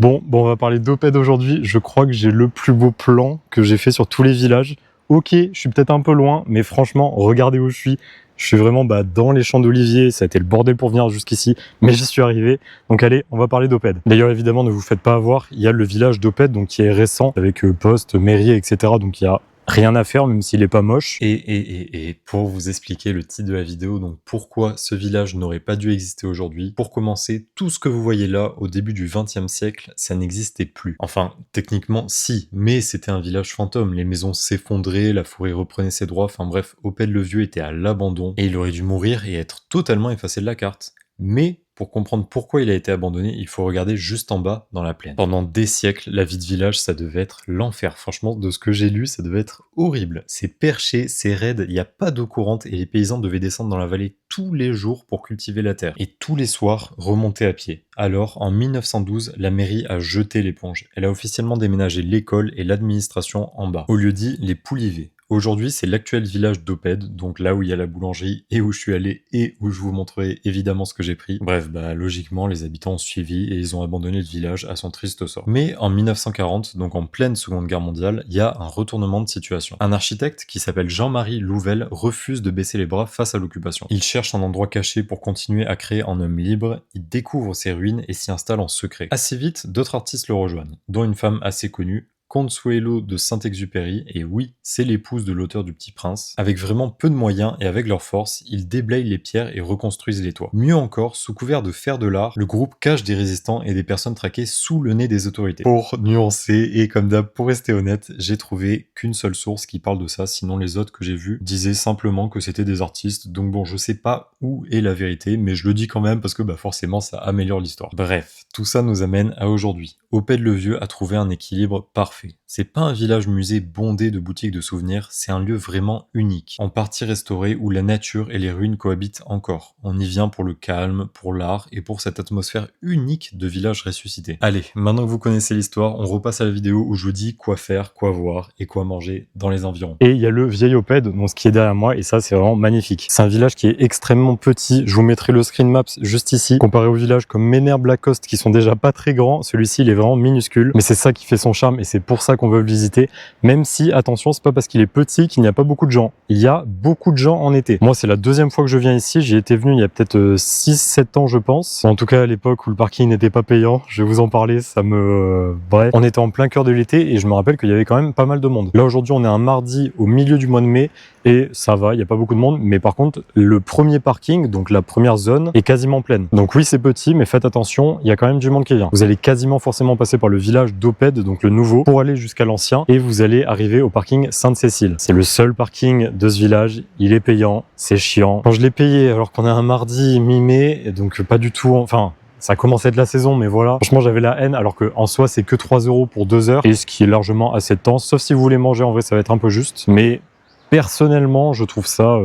Bon, on va parler d'Oped aujourd'hui. Je crois que j'ai le plus beau plan que j'ai fait sur tous les villages. Ok, je suis peut-être un peu loin, mais franchement, regardez où je suis. Je suis vraiment dans les champs d'oliviers. Ça a été le bordel pour venir jusqu'ici, mais j'y suis arrivé. Donc allez, on va parler d'Oped. D'ailleurs, évidemment, ne vous faites pas avoir. Il y a le village d'Oped, donc qui est récent, avec poste, mairie, etc. Donc il y a rien à faire, même s'il est pas moche. Et pour vous expliquer le titre de la vidéo, donc pourquoi ce village n'aurait pas dû exister aujourd'hui. Pour commencer, tout ce que vous voyez là, au début du XXe siècle, ça n'existait plus. Enfin, techniquement, si, mais c'était un village fantôme. Les maisons s'effondraient, la forêt reprenait ses droits, enfin bref, Oped le Vieux était à l'abandon, et il aurait dû mourir et être totalement effacé de la carte. Mais pour comprendre pourquoi il a été abandonné, il faut regarder juste en bas dans la plaine. Pendant des siècles, la vie de village, ça devait être l'enfer. Franchement, de ce que j'ai lu, ça devait être horrible. C'est perché, c'est raide, il n'y a pas d'eau courante et les paysans devaient descendre dans la vallée tous les jours pour cultiver la terre. Et tous les soirs, remonter à pied. Alors, en 1912, la mairie a jeté l'éponge. Elle a officiellement déménagé l'école et l'administration en bas, au lieu dit les Poulivets. Aujourd'hui, c'est l'actuel village d'Oped, donc là où il y a la boulangerie et où je suis allé et où je vous montrerai évidemment ce que j'ai pris. Bref, logiquement, les habitants ont suivi et ils ont abandonné le village à son triste sort. Mais en 1940, donc en pleine Seconde Guerre mondiale, il y a un retournement de situation. Un architecte qui s'appelle Jean-Marie Louvel refuse de baisser les bras face à l'occupation. Il cherche un endroit caché pour continuer à créer en homme libre, il découvre ses ruines et s'y installe en secret. Assez vite, d'autres artistes le rejoignent, dont une femme assez connue, Consuelo de Saint-Exupéry, et oui, c'est l'épouse de l'auteur du Petit Prince. Avec vraiment peu de moyens et avec leur force, ils déblayent les pierres et reconstruisent les toits. Mieux encore, sous couvert de faire de l'art, le groupe cache des résistants et des personnes traquées sous le nez des autorités. Pour nuancer, et comme d'hab, pour rester honnête, j'ai trouvé qu'une seule source qui parle de ça, sinon les autres que j'ai vus disaient simplement que c'était des artistes, donc bon, je sais pas où est la vérité, mais je le dis quand même parce que forcément ça améliore l'histoire. Bref, tout ça nous amène à aujourd'hui. Oped le Vieux a trouvé un équilibre parfait. C'est pas un village musée bondé de boutiques de souvenirs, c'est un lieu vraiment unique, en partie restauré où la nature et les ruines cohabitent encore. On y vient pour le calme, pour l'art et pour cette atmosphère unique de village ressuscité. Allez, maintenant que vous connaissez l'histoire, on repasse à la vidéo où je vous dis quoi faire, quoi voir et quoi manger dans les environs. Et il y a le vieil Oped, donc ce qui est derrière moi, et ça c'est vraiment magnifique. C'est un village qui est extrêmement petit, je vous mettrai le screen maps juste ici. Comparé aux villages comme Ménherbe, Lacoste qui sont déjà pas très grands, celui-ci il est vraiment minuscule, mais c'est ça qui fait son charme et c'est pour ça qu'on veut le visiter, même si, attention, c'est pas parce qu'il est petit qu'il n'y a pas beaucoup de gens. Il y a beaucoup de gens en été. Moi, c'est la deuxième fois que je viens ici, j'y étais venu il y a peut-être 6-7 ans, je pense. En tout cas, à l'époque où le parking n'était pas payant, je vais vous en parler, ça me... Bref, on était en plein cœur de l'été et je me rappelle qu'il y avait quand même pas mal de monde. Là, aujourd'hui, on est un mardi au milieu du mois de mai et ça va, il n'y a pas beaucoup de monde, mais par contre, le premier parking, donc la première zone, est quasiment pleine. Donc oui, c'est petit, mais faites attention, il y a quand même du monde qui vient. Vous allez quasiment forcément passer par le village d'Oped, donc le nouveau, pour aller jusqu'à l'ancien, et vous allez arriver au parking Sainte-Cécile. C'est le seul parking de ce village, il est payant, c'est chiant. Quand je l'ai payé, alors qu'on est un mardi mi-mai, donc pas du tout, enfin... Ça commence à être la saison, mais voilà. Franchement, j'avais la haine, alors que en soi, c'est que 3 € pour 2 heures, et ce qui est largement assez de temps. Sauf si vous voulez manger, en vrai, ça va être un peu juste. Mais personnellement, je trouve ça,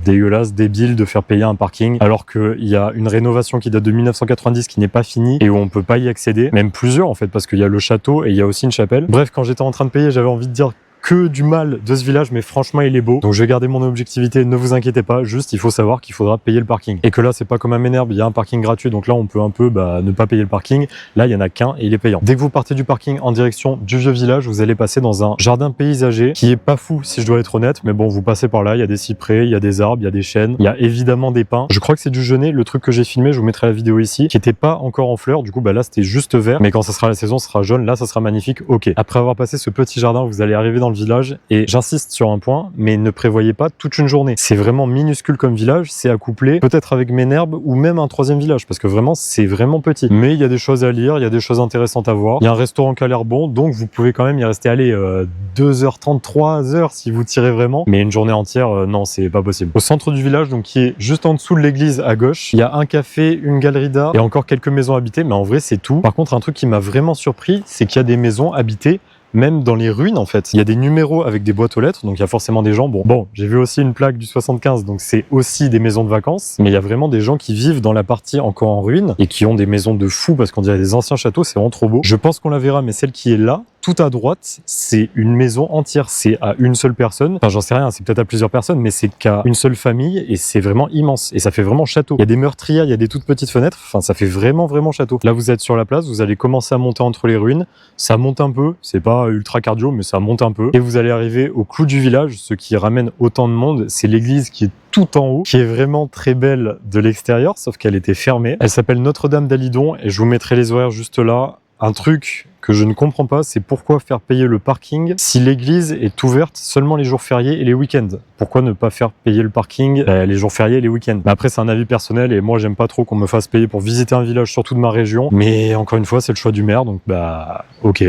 dégueulasse, débile de faire payer un parking, alors qu'il y a une rénovation qui date de 1990 qui n'est pas finie et où on peut pas y accéder. Même plusieurs, en fait, parce qu'il y a le château et il y a aussi une chapelle. Bref, quand j'étais en train de payer, j'avais envie de dire que du mal de ce village, mais franchement il est beau, donc je vais garder mon objectivité, ne vous inquiétez pas, juste il faut savoir qu'il faudra payer le parking, et que là c'est pas comme à Ménherbe, il y a un parking gratuit, donc là on peut un peu ne pas payer le parking, là il y en a qu'un et il est payant. Dès que vous partez du parking en direction du vieux village, vous allez passer dans un jardin paysager qui est pas fou si je dois être honnête, mais bon, vous passez par là, il y a des cyprès, il y a des arbres, il y a des chênes, il y a évidemment des pins, je crois que c'est du genêt, le truc que j'ai filmé, je vous mettrai la vidéo ici, qui était pas encore en fleurs, du coup là c'était juste vert, mais quand ça sera la saison, ça sera jaune, là ça sera magnifique. Ok, après avoir passé ce petit jardin, vous allez arriver dans le village, et j'insiste sur un point, mais ne prévoyez pas toute une journée. C'est vraiment minuscule comme village, c'est à coupler peut-être avec Ménherbe ou même un troisième village, parce que vraiment, c'est vraiment petit. Mais il y a des choses à lire, il y a des choses intéressantes à voir. Il y a un restaurant qui a l'air bon, donc vous pouvez quand même y rester, 2h30, 3h si vous tirez vraiment. Mais une journée entière, non, c'est pas possible. Au centre du village, donc qui est juste en dessous de l'église à gauche, il y a un café, une galerie d'art et encore quelques maisons habitées, mais en vrai, c'est tout. Par contre, un truc qui m'a vraiment surpris, c'est qu'il y a des maisons habitées même dans les ruines en fait. Il y a des numéros avec des boîtes aux lettres, donc il y a forcément des gens. Bon, j'ai vu aussi une plaque du 75, donc c'est aussi des maisons de vacances, mais il y a vraiment des gens qui vivent dans la partie encore en ruine et qui ont des maisons de fous parce qu'on dirait des anciens châteaux, c'est vraiment trop beau. Je pense qu'on la verra, mais celle qui est là, tout à droite, c'est une maison entière. C'est à une seule personne. Enfin, j'en sais rien, c'est peut-être à plusieurs personnes, mais c'est qu'à une seule famille et c'est vraiment immense. Et ça fait vraiment château. Il y a des meurtrières, il y a des toutes petites fenêtres. Enfin, ça fait vraiment château. Là, vous êtes sur la place, vous allez commencer à monter entre les ruines. Ça monte un peu. C'est pas ultra cardio, mais ça monte un peu. Et vous allez arriver au clou du village. Ce qui ramène autant de monde, c'est l'église qui est tout en haut, qui est vraiment très belle de l'extérieur, sauf qu'elle était fermée. Elle s'appelle Notre-Dame d'Alidon et je vous mettrai les horaires juste là. Un truc que je ne comprends pas, c'est pourquoi faire payer le parking si l'église est ouverte seulement les jours fériés et les week-ends. Pourquoi ne pas faire payer le parking les jours fériés et les week-ends? Mais après, c'est un avis personnel et moi, j'aime pas trop qu'on me fasse payer pour visiter un village, surtout de ma région. Mais encore une fois, c'est le choix du maire, donc bah ok.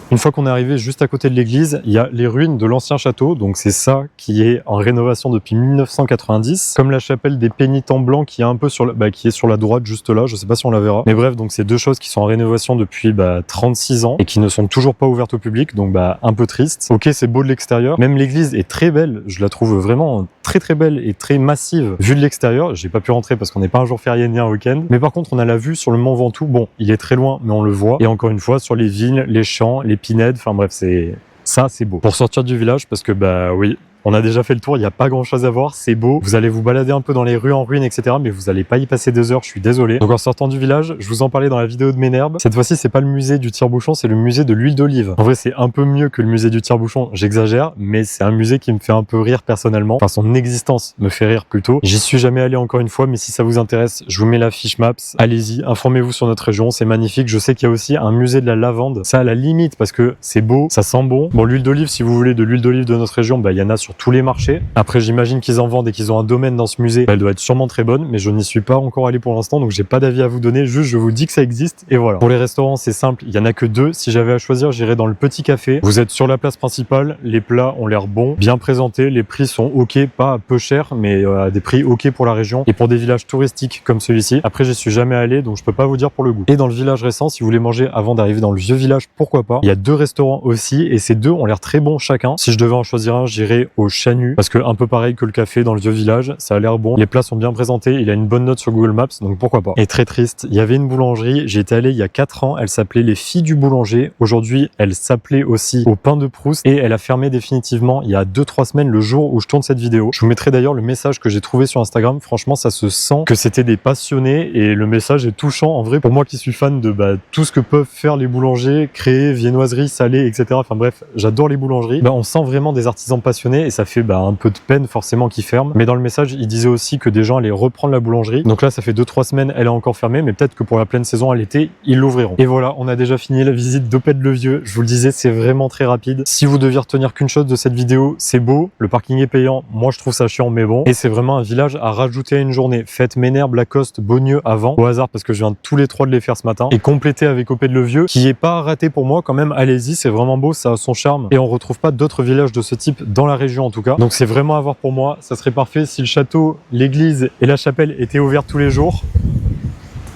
Une fois qu'on est arrivé juste à côté de l'église, il y a les ruines de l'ancien château, donc c'est ça qui est en rénovation depuis 1990, comme la chapelle des pénitents blancs qui est un peu sur qui est sur la droite juste là, je sais pas si on la verra. Mais bref, donc c'est deux choses qui sont en rénovation depuis 36 ans et qui ne sont toujours pas ouvertes au public, donc un peu triste. Ok, c'est beau de l'extérieur, même l'église est très belle, je la trouve vraiment très belle et très massive vue de l'extérieur. J'ai pas pu rentrer parce qu'on n'est pas un jour férié ni un week-end, mais par contre on a la vue sur le Mont Ventoux. Bon, il est très loin, mais on le voit. Et encore une fois, sur les vignes, les champs, les pinèdes, enfin bref, c'est beau. Pour sortir du village, parce que oui, on a déjà fait le tour, il n'y a pas grand chose à voir, c'est beau. Vous allez vous balader un peu dans les rues en ruine, etc. Mais vous n'allez pas y passer 2 heures, je suis désolé. Donc en sortant du village, je vous en parlais dans la vidéo de Ménherbe. Cette fois-ci, c'est pas le musée du tire-bouchon, c'est le musée de l'huile d'olive. En vrai, c'est un peu mieux que le musée du tire-bouchon, j'exagère, mais c'est un musée qui me fait un peu rire personnellement. Enfin, son existence me fait rire plutôt. J'y suis jamais allé encore une fois, mais si ça vous intéresse, je vous mets la fiche Maps. Allez-y, informez-vous sur notre région, c'est magnifique. Je sais qu'il y a aussi un musée de la lavande. Ça, à la limite, parce que c'est beau, ça sent bon. Bon, l'huile d'olive, si vous voulez de l'huile d'olive de notre région, il y en a sur tous les marchés. Après, j'imagine qu'ils en vendent et qu'ils ont un domaine dans ce musée. Elle doit être sûrement très bonne, mais je n'y suis pas encore allé pour l'instant, donc j'ai pas d'avis à vous donner. Juste, je vous dis que ça existe et voilà. Pour les restaurants, c'est simple. Il y en a que 2. Si j'avais à choisir, j'irais dans le petit café. Vous êtes sur la place principale. Les plats ont l'air bons, bien présentés. Les prix sont ok, pas peu chers, mais à des prix ok pour la région et pour des villages touristiques comme celui-ci. Après, j'y suis jamais allé, donc je peux pas vous dire pour le goût. Et dans le village récent, si vous voulez manger avant d'arriver dans le vieux village, pourquoi pas. Il y a 2 restaurants aussi et ces 2 ont l'air très bons chacun. Si je devais en choisir un, j'irais au Chanu parce que un peu pareil que le café dans le vieux village, ça a l'air bon. Les plats sont bien présentés, il a une bonne note sur Google Maps, donc pourquoi pas. Et très triste, il y avait une boulangerie, j'y étais allé il y a 4 ans, elle s'appelait Les Filles du Boulanger. Aujourd'hui, elle s'appelait aussi Au Pain de Proust et elle a fermé définitivement il y a 2-3 semaines, le jour où je tourne cette vidéo. Je vous mettrai d'ailleurs le message que j'ai trouvé sur Instagram. Franchement, ça se sent que c'était des passionnés et le message est touchant. En vrai, pour moi qui suis fan de tout ce que peuvent faire les boulangers, créer viennoiseries, salées, etc. Enfin bref, j'adore les boulangeries. On sent vraiment des artisans passionnés et ça fait un peu de peine forcément qu'ils ferment. Mais dans le message, il disait aussi que des gens allaient reprendre la boulangerie. Donc là, ça fait 2-3 semaines, elle est encore fermée, mais peut-être que pour la pleine saison à l'été, ils l'ouvriront. Et voilà, on a déjà fini la visite d'Opède-le-Vieux. Je vous le disais, c'est vraiment très rapide. Si vous deviez retenir qu'une chose de cette vidéo, c'est beau. Le parking est payant. Moi, je trouve ça chiant, mais bon. Et c'est vraiment un village à rajouter à une journée. Faites Ménherbe, Lacoste, Beaunieu avant, au hasard, parce que je viens tous les 3 de les faire ce matin. Et compléter avec Opède-le-Vieux, qui est pas raté pour moi quand même. Allez-y, c'est vraiment beau, ça a son charme. Et on retrouve pas d'autres villages de ce type dans la région en tout cas. Donc c'est vraiment à voir pour moi. Ça serait parfait si le château, l'église et la chapelle étaient ouverts tous les jours.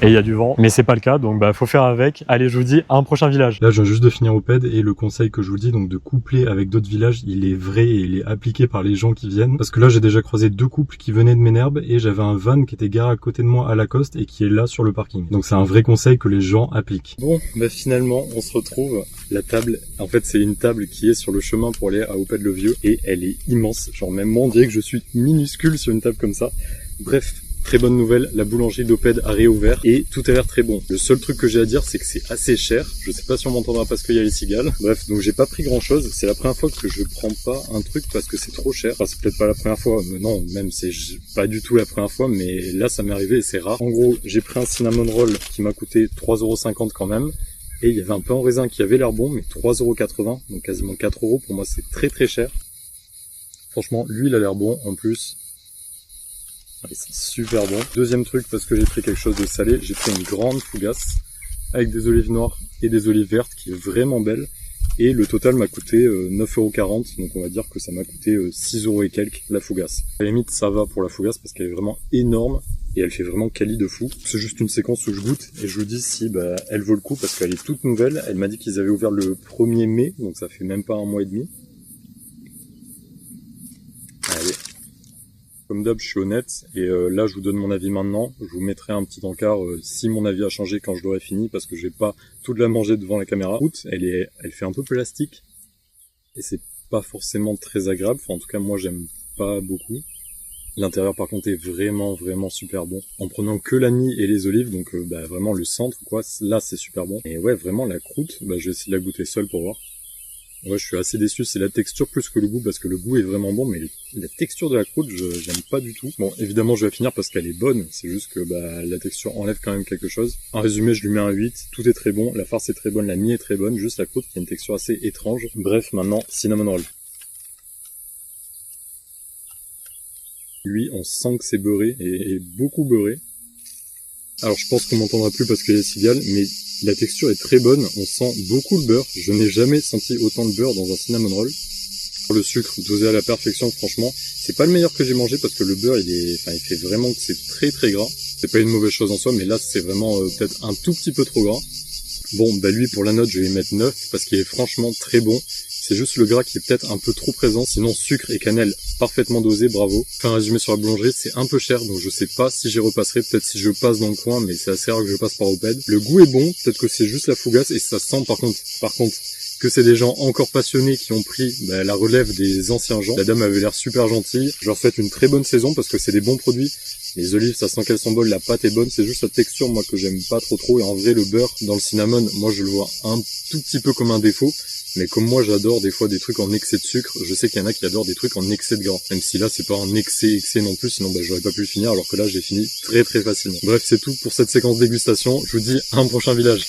Et il y a du vent, mais c'est pas le cas, donc faut faire avec. Allez, je vous dis à un prochain village. Là, je viens juste de finir Opède et le conseil que je vous dis, donc de coupler avec d'autres villages, il est vrai et il est appliqué par les gens qui viennent. Parce que là, j'ai déjà croisé 2 couples qui venaient de Ménherbe et j'avais un van qui était garé à côté de moi à Lacoste et qui est là sur le parking. Donc c'est un vrai conseil que les gens appliquent. Bon, finalement, on se retrouve. La table, en fait, c'est une table qui est sur le chemin pour aller à Opède-le-Vieux et elle est immense. Genre même moi, on dirait que je suis minuscule sur une table comme ça. Bref. Très bonne nouvelle, la boulangerie d'Opède a réouvert et tout a l'air très bon. Le seul truc que j'ai à dire, c'est que c'est assez cher. Je sais pas si on m'entendra parce qu'il y a les cigales. Bref, donc j'ai pas pris grand chose. C'est la première fois que je prends pas un truc parce que c'est trop cher. Enfin, c'est peut-être pas la première fois, mais non, même c'est pas du tout la première fois, mais là ça m'est arrivé et c'est rare. En gros, j'ai pris un cinnamon roll qui m'a coûté 3,50 € quand même. Et il y avait un pain en raisin qui avait l'air bon, mais 3,80 €, donc quasiment 4 €. Pour moi, c'est très cher. Franchement, lui, il a l'air bon. En plus, c'est super bon. Deuxième truc, parce que j'ai pris quelque chose de salé, j'ai pris une grande fougasse avec des olives noires et des olives vertes qui est vraiment belle. Et le total m'a coûté 9,40 €, donc on va dire que ça m'a coûté 6 € et quelques la fougasse. À la limite, ça va pour la fougasse parce qu'elle est vraiment énorme et elle fait vraiment quali de fou. C'est juste une séquence où je goûte et je vous dis si elle vaut le coup parce qu'elle est toute nouvelle. Elle m'a dit qu'ils avaient ouvert le 1er mai, donc ça fait même pas un mois et demi. Allez. Comme d'hab, je suis honnête, et là je vous donne mon avis maintenant. Je vous mettrai un petit encart si mon avis a changé quand je l'aurai fini, parce que je vais pas toute la manger devant la caméra. Elle fait un peu plastique, et c'est pas forcément très agréable. Enfin, en tout cas, moi j'aime pas beaucoup. L'intérieur par contre est vraiment super bon. En prenant que la mie et les olives, donc vraiment le centre quoi, là c'est super bon. Et ouais, vraiment la croûte, je vais essayer de la goûter seule pour voir. Ouais, je suis assez déçu, c'est la texture plus que le goût, parce que le goût est vraiment bon, mais la texture de la croûte, j'aime pas du tout. Bon, évidemment, je vais finir parce qu'elle est bonne, c'est juste que la texture enlève quand même quelque chose. En résumé, je lui mets un 8, tout est très bon, la farce est très bonne, la mie est très bonne, juste la croûte qui a une texture assez étrange. Bref, maintenant, cinnamon roll. Lui, on sent que c'est beurré, et beaucoup beurré. Alors je pense qu'on m'entendra plus parce qu'il y a les cigales, mais la texture est très bonne, on sent beaucoup le beurre. Je n'ai jamais senti autant de beurre dans un cinnamon roll. Le sucre dosé à la perfection, franchement, c'est pas le meilleur que j'ai mangé parce que le beurre, il fait vraiment que c'est très gras. C'est pas une mauvaise chose en soi, mais là c'est vraiment peut-être un tout petit peu trop gras. Bon, lui pour la note, je vais lui mettre 9 parce qu'il est franchement très bon. C'est juste le gras qui est peut-être un peu trop présent. Sinon, sucre et cannelle parfaitement dosé, bravo. Enfin, un résumé sur la boulangerie, c'est un peu cher, donc je sais pas si j'y repasserai. Peut-être si je passe dans le coin, mais c'est assez rare que je passe par Oped. Le goût est bon, peut-être que c'est juste la fougasse, et ça sent par contre, que c'est des gens encore passionnés qui ont pris la relève des anciens gens. La dame avait l'air super gentille. Je leur souhaite une très bonne saison parce que c'est des bons produits. Les olives, ça sent qu'elles sont bonnes, la pâte est bonne, c'est juste la texture, moi, que j'aime pas trop. Et en vrai, le beurre dans le cinnamon, moi, je le vois un tout petit peu comme un défaut. Mais comme moi, j'adore des fois des trucs en excès de sucre, je sais qu'il y en a qui adorent des trucs en excès de gras. Même si là, c'est pas en excès non plus, sinon j'aurais pas pu le finir, alors que là, j'ai fini très facilement. Bref, c'est tout pour cette séquence dégustation. Je vous dis à un prochain village.